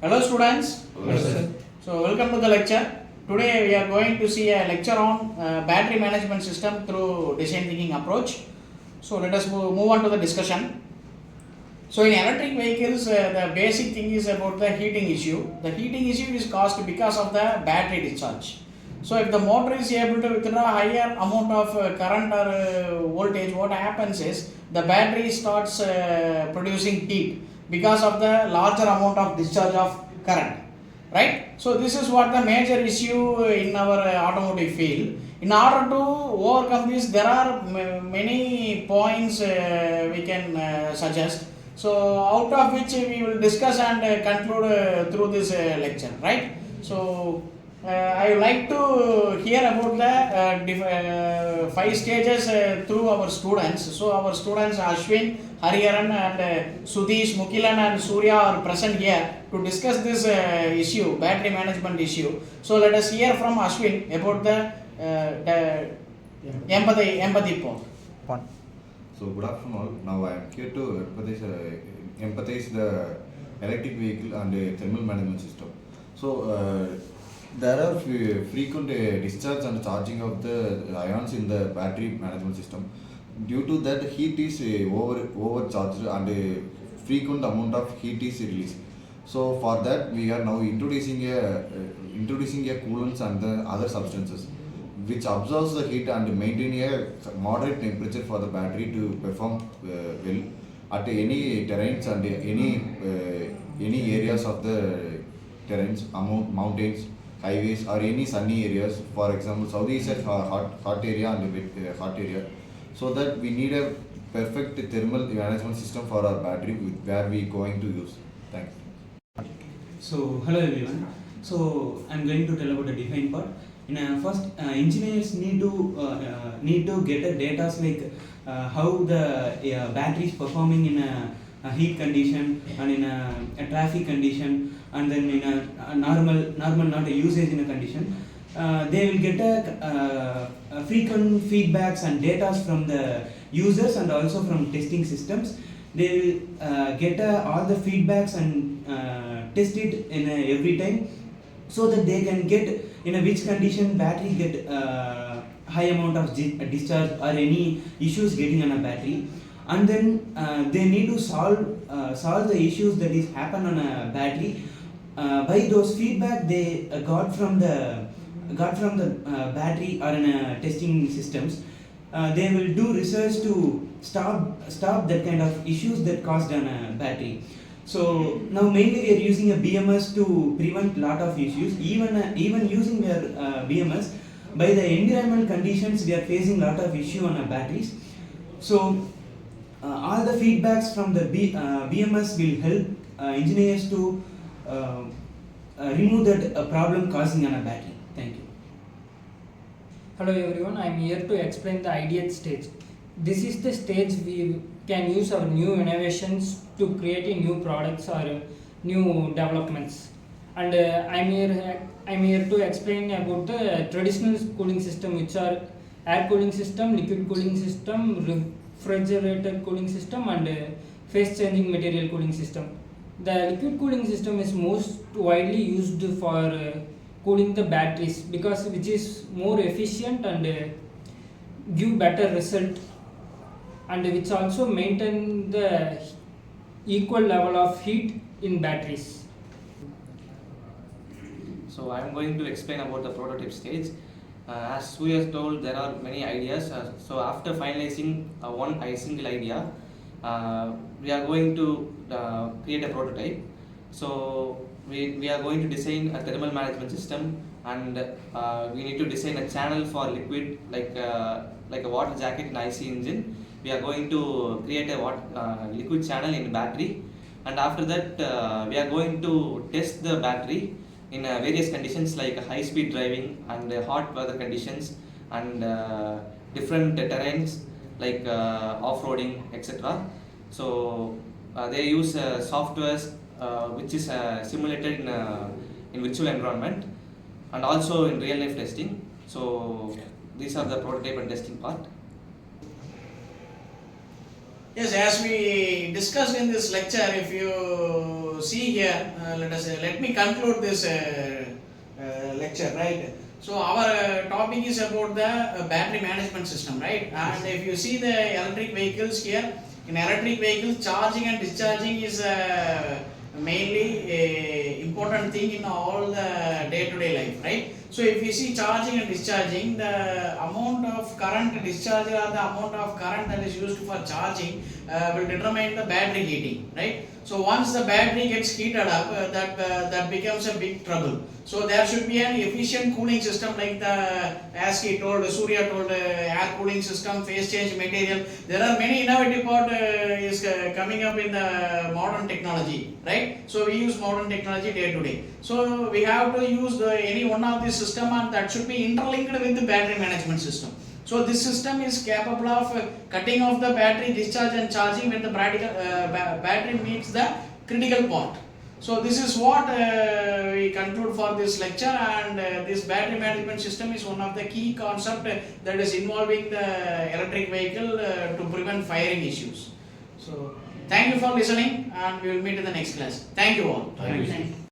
Hello students. Hello, sir. So welcome to the lecture. Today we are going to see a lecture on battery management system through design thinking approach. So let us move on to the discussion. So in electric vehicles, the basic thing is about the heating issue. The heating issue is caused because of the battery discharge. So if the motor is able to withdraw higher amount of current or voltage, what happens is the battery starts producing heat because of the larger amount of discharge of current, right? So this is what the major issue in our automotive field. In order to overcome this, there are many points we can suggest. So out of which we will discuss and conclude through this lecture, right? So I would like to hear about the 5 stages through our students. So our students Ashwin, Hariharan and Sudhish, Mukilan and Surya are present here to discuss this issue, battery management issue. So let us hear from Ashwin about the empathy point. So good afternoon all. Now I am here to empathize the electric vehicle and the thermal management system. So there are frequent discharge and charging of the ions in the battery management system. Due to that, heat is overcharged and a frequent amount of heat is released. So for that, we are now introducing a coolants and the other substances which absorbs the heat and maintain a moderate temperature for the battery to perform well at any terrains and any areas of the terrains, mountains, highways or any sunny areas. For example, Saudi is a hot area and wet hot area. So that we need a perfect thermal management system for our battery where we going to use. Thanks. So hello everyone. So I'm going to tell about the define part. First, engineers need to get the data like how the battery is performing in a heat condition and in a traffic condition, and then in a normal not a usage in a condition. They will get a frequent feedbacks and data from the users and also from testing systems. They will get all the feedbacks and test it in every time, so that they can get in which condition battery get high amount of discharge or any issues getting on a battery, and then they need to solve the issues that is happen on a battery by those feedback they got from the battery or in testing systems. They will do research to stop that kind of issues that caused on a battery. So now mainly we are using a BMS to prevent lot of issues. Even using their BMS, by the environment conditions we are facing lot of issue on our batteries. So all the feedbacks from the BMS will help engineers to remove that problem causing on a battery. Thank you. Hello everyone, I am here to explain the ideal stage. This is the stage we can use our new innovations to create new products or new developments. And I'm here to explain about the traditional cooling system, which are air cooling system, liquid cooling system, refrigerator cooling system, and phase changing material cooling system. The liquid cooling system is most widely used for cooling the batteries because which is more efficient and give better result, and which also maintain the equal level of heat in batteries. So I am going to explain about the prototype stage. As Sue has told, there are many ideas. So after finalizing one single idea, we are going to create a prototype. So we are going to design a thermal management system, and we need to design a channel for liquid like a water jacket in IC engine. We are going to create a liquid channel in battery, and after that we are going to test the battery in various conditions like high speed driving and hot weather conditions and different terrains like off-roading, etc. So they use softwares which is simulated in virtual environment and also in real life testing. So these are the prototype and testing part. Yes, as we discussed in this lecture, if you see here, let me conclude this lecture, right? So our topic is about the battery management system, right? And if you see the electric vehicles here, in electric vehicles, charging and discharging is mainly a important thing in all the day-to-day life, right? So if you see charging and discharging, the amount of current discharged or the amount of current that is used for charging will determine the battery heating, right? So once the battery gets heated up, that becomes a big trouble. So there should be an efficient cooling system like as he told, Surya told, air cooling system, phase change material. There are many innovative part is coming up in the modern technology, right? So we use modern technology day to day. So we have to use any one of these system, and that should be interlinked with the battery management system. So this system is capable of cutting off the battery discharge and charging when the battery meets the critical point. So this is what we conclude for this lecture, and this battery management system is one of the key concept that is involving the electric vehicle to prevent firing issues. So thank you for listening, and we will meet in the next class. Thank you all. Thank you. Thank you.